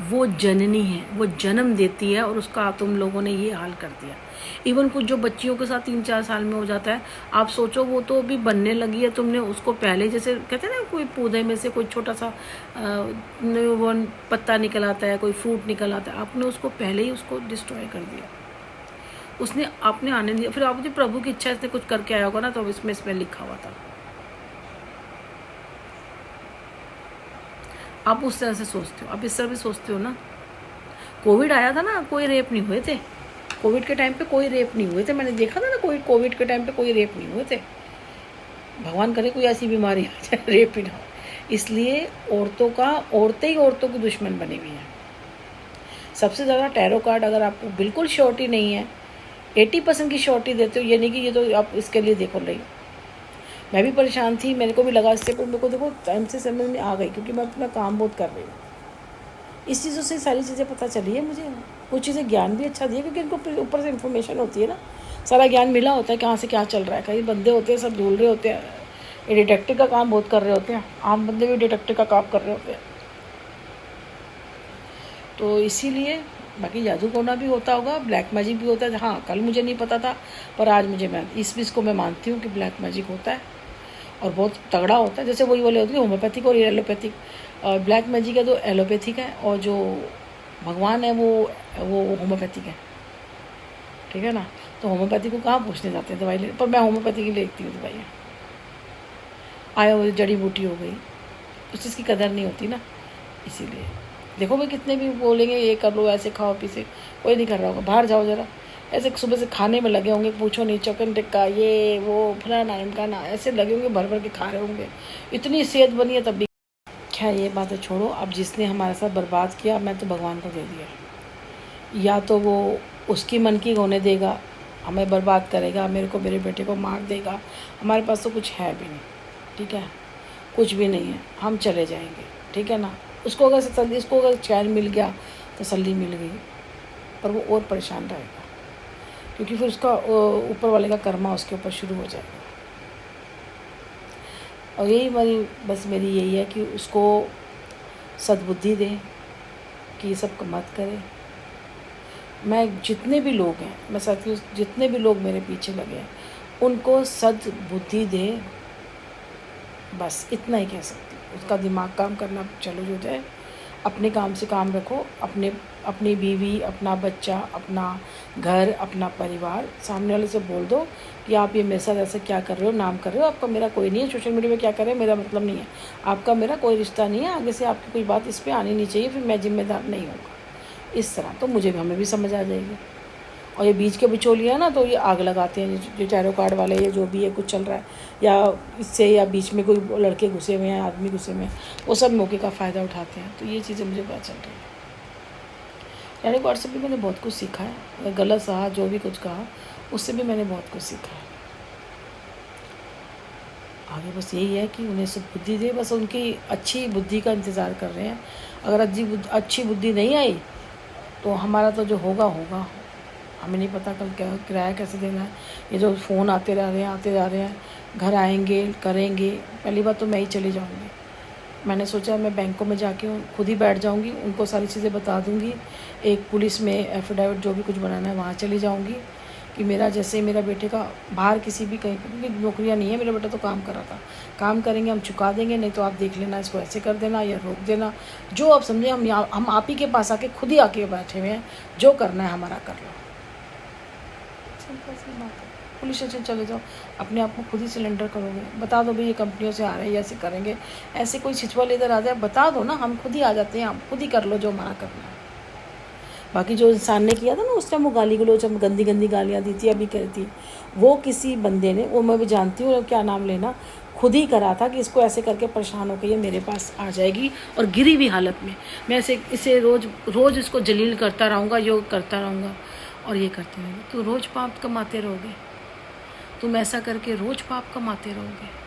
वो जननी है, वो जन्म देती है और उसका तुम लोगों ने ये हाल कर दिया। इवन कुछ जो बच्चियों के साथ 3-4 साल में हो जाता है, आप सोचो वो तो अभी बनने लगी है, तुमने उसको पहले, जैसे कहते हैं ना कोई पौधे में से कोई छोटा सा न्यूबॉर्न पत्ता निकल आता है, कोई फ्रूट निकल आता है, आपने उसको पहले ही उसको डिस्ट्रॉय कर दिया। उसने आपने आने दिया, फिर आप प्रभु की इच्छा इसने कुछ करके आया होगा ना, तो इसमें लिखा हुआ था। आप उस तरह से सोचते हो, आप इस तरह भी सोचते हो ना। कोविड आया था ना, कोई रेप नहीं हुए थे। कोविड के टाइम पे कोई रेप नहीं हुए थे, मैंने देखा था ना, कोविड के टाइम पे कोई रेप नहीं हुए थे। भगवान करे कोई ऐसी बीमारी आ जाए रेप ही ना हो। इसलिए औरतें ही औरतों की दुश्मन बनी हुई हैं। सबसे ज़्यादा टैरो कार्ड, अगर आपको बिल्कुल श्योरिटी नहीं है, 80% की श्योरिटी देते हो, ये नहीं कि ये तो आप इसके लिए देखो नहीं। मैं भी परेशान थी, मेरे को भी लगा इससे, पर मेरे को देखो टाइम से समझ में आ गई, क्योंकि मैं अपना काम बहुत कर रही हूँ। इस चीज़ों से सारी चीज़ें पता चली है मुझे। कुछ चीज़ें ज्ञान भी अच्छा दिया, क्योंकि इनको ऊपर से इन्फॉर्मेशन होती है ना, सारा ज्ञान मिला होता है कहाँ से क्या चल रहा है। कई बंदे होते हैं सब ढूंढ रहे होते हैं, ये डिटेक्टिव का काम बहुत कर रहे होते हैं, आम बंदे भी डिटेक्टिव का काम कर रहे होते हैं। तो इसीलिए बाकी जादू टोना भी होता होगा, ब्लैक मैजिक भी होता है। हाँ, कल मुझे नहीं पता था, पर आज मैं इस चीज़ को मैं मानती हूँ कि ब्लैक मैजिक होता है और बहुत तगड़ा होता है। जैसे वही वाले होते हैं होम्योपैथिक और एलोपैथिक। ब्लैक मैजिक है तो एलोपैथिक है, और जो भगवान है वो होम्योपैथिक है, ठीक है ना। तो होम्योपैथी को कहाँ पूछने जाते हैं दवाई ले, पर मैं होम्योपैथी की लेती हूँ दवाइयाँ। आयुर्वेदिक जड़ी बूटी हो गई, उस चीज़ की कदर नहीं होती ना। इसीलिए देखो भाई, कितने भी बोलेंगे ये कर लो, ऐसे खाओ पीसे, कोई नहीं कर रहा होगा। बाहर जाओ जरा, ऐसे सुबह से खाने में लगे होंगे, पूछो नहीं, चिकन टिक्का ये वो फलाना ढिमकाना, ऐसे लगे होंगे, भर भर के खा रहे होंगे। इतनी सेहत बनी है तब भी। खैर ये बातें छोड़ो। अब जिसने हमारे साथ बर्बाद किया, मैं तो भगवान को दे दिया। या तो वो उसकी मन की होने देगा, हमें बर्बाद करेगा, मेरे को मेरे बेटे को मार देगा। हमारे पास तो कुछ है भी नहीं, ठीक है, कुछ भी नहीं है, हम चले जाएंगे, ठीक है ना। उसको अगर चैन मिल गया, तसल्ली मिल गई, पर वो और परेशान रहेगा, क्योंकि फिर उसका ऊपर वाले का कर्मा उसके ऊपर शुरू हो जाएगा। और मेरी यही है कि उसको सद्बुद्धि दे कि ये सब मत करे। मैं जितने भी लोग हैं, मैं साथियों, जितने भी लोग मेरे पीछे लगे हैं, उनको सद्बुद्धि दे, बस इतना ही कह सकती हूँ। उसका दिमाग काम करना चालू हो जाए, अपने काम से काम रखो, अपनी बीवी, अपना बच्चा, अपना घर, अपना परिवार। सामने वाले से बोल दो कि आप ये मेरे साथ ऐसे क्या कर रहे हो, नाम कर रहे हो, आपका मेरा कोई नहीं है। सोशल मीडिया में क्या कर रहे हैं मेरा मतलब नहीं है, आपका मेरा कोई रिश्ता नहीं है, आगे से आपकी कोई बात इस पर आनी नहीं चाहिए, फिर मैं जिम्मेदार नहीं होगा। इस तरह तो हमें भी समझ आ जाएगी। और ये बीच के बिचौलियाँ ना, तो ये आग लगाते हैं, जो टैरो कार्ड वाले, या जो भी है कुछ चल रहा है, या इससे, या बीच में कोई लड़के घुसे हुए हैं, आदमी घुसे हुए हैं, वो सब मौके का फ़ायदा उठाते हैं। तो ये चीज़ें मुझे पता चल रही है। टैरो कार्ड से भी मैंने बहुत कुछ सीखा है, गलत सहा जो भी कुछ कहा, उससे भी मैंने बहुत कुछ सीखा है। आगे बस यही है कि उन्हें सब बुद्धि दे, बस उनकी अच्छी बुद्धि का इंतज़ार कर रहे हैं। अगर अच्छी बुद्धि नहीं आई, तो हमारा तो जो होगा, हमें नहीं पता कल क्या किराया कैसे देना है। ये जो फ़ोन आते जा रहे हैं, घर आएंगे, करेंगे। पहली बात तो मैं ही चली जाऊंगी। मैंने सोचा मैं बैंकों में जाके खुद ही बैठ जाऊंगी, उनको सारी चीज़ें बता दूंगी। एक पुलिस में एफिडेविट जो भी कुछ बनाना है वहाँ चली जाऊंगी, कि मेरा जैसे मेरा बेटे का बाहर किसी भी कहीं, क्योंकि नौकरियाँ नहीं है, मेरा बेटा तो काम कर रहा था, काम करेंगे, हम चुका देंगे, नहीं तो आप देख लेना, इसको ऐसे कर देना या रोक देना, जो आप समझे। हम आप ही के पास आके खुद ही आके बैठे हुए हैं, जो करना है हमारा कर लो। सिंपल सी बात है। पुलिस स्टेशन चले जाओ, अपने आप को खुद ही सिलेंडर करोगे, बता दो भाई ये कंपनियों से आ रहे हैं, ऐसे करेंगे, ऐसे कोई छिछवाल इधर आ जाए, बता दो ना, हम खुद ही आ जाते हैं, हम खुद ही कर लो जो हमारा करना है। बाकी जो इंसान ने किया था ना उस टाइम, वो गाली गलोच, गंदी गंदी गालियाँ दी थी, अभी करी थी, वो किसी बंदे ने, वो मैं भी जानती हूँ, क्या नाम लेना, खुद ही करा था कि इसको ऐसे करके परेशान होकर ये मेरे पास आ जाएगी, और गिरी हुई हालत में मैं इसे रोज़ इसको जलील करता रहूँगा, योग करता रहूँगा, और ये करते रहेंगे। तो रोज़ पाप कमाते रहोगे, तुम ऐसा करके रोज़ पाप कमाते रहोगे।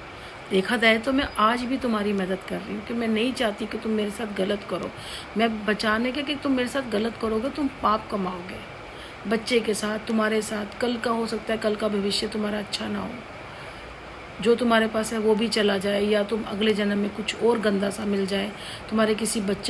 देखा जाए तो मैं आज भी तुम्हारी मदद कर रही हूँ, कि मैं नहीं चाहती कि तुम मेरे साथ गलत करो। मैं बचाने के, कि तुम मेरे साथ गलत करोगे, तुम पाप कमाओगे, बच्चे के साथ, तुम्हारे साथ। कल का हो सकता है, कल का भविष्य तुम्हारा अच्छा ना हो, जो तुम्हारे पास है वो भी चला जाए, या तुम अगले जन्म में कुछ और गंदा सा मिल जाए, तुम्हारे किसी बच्चे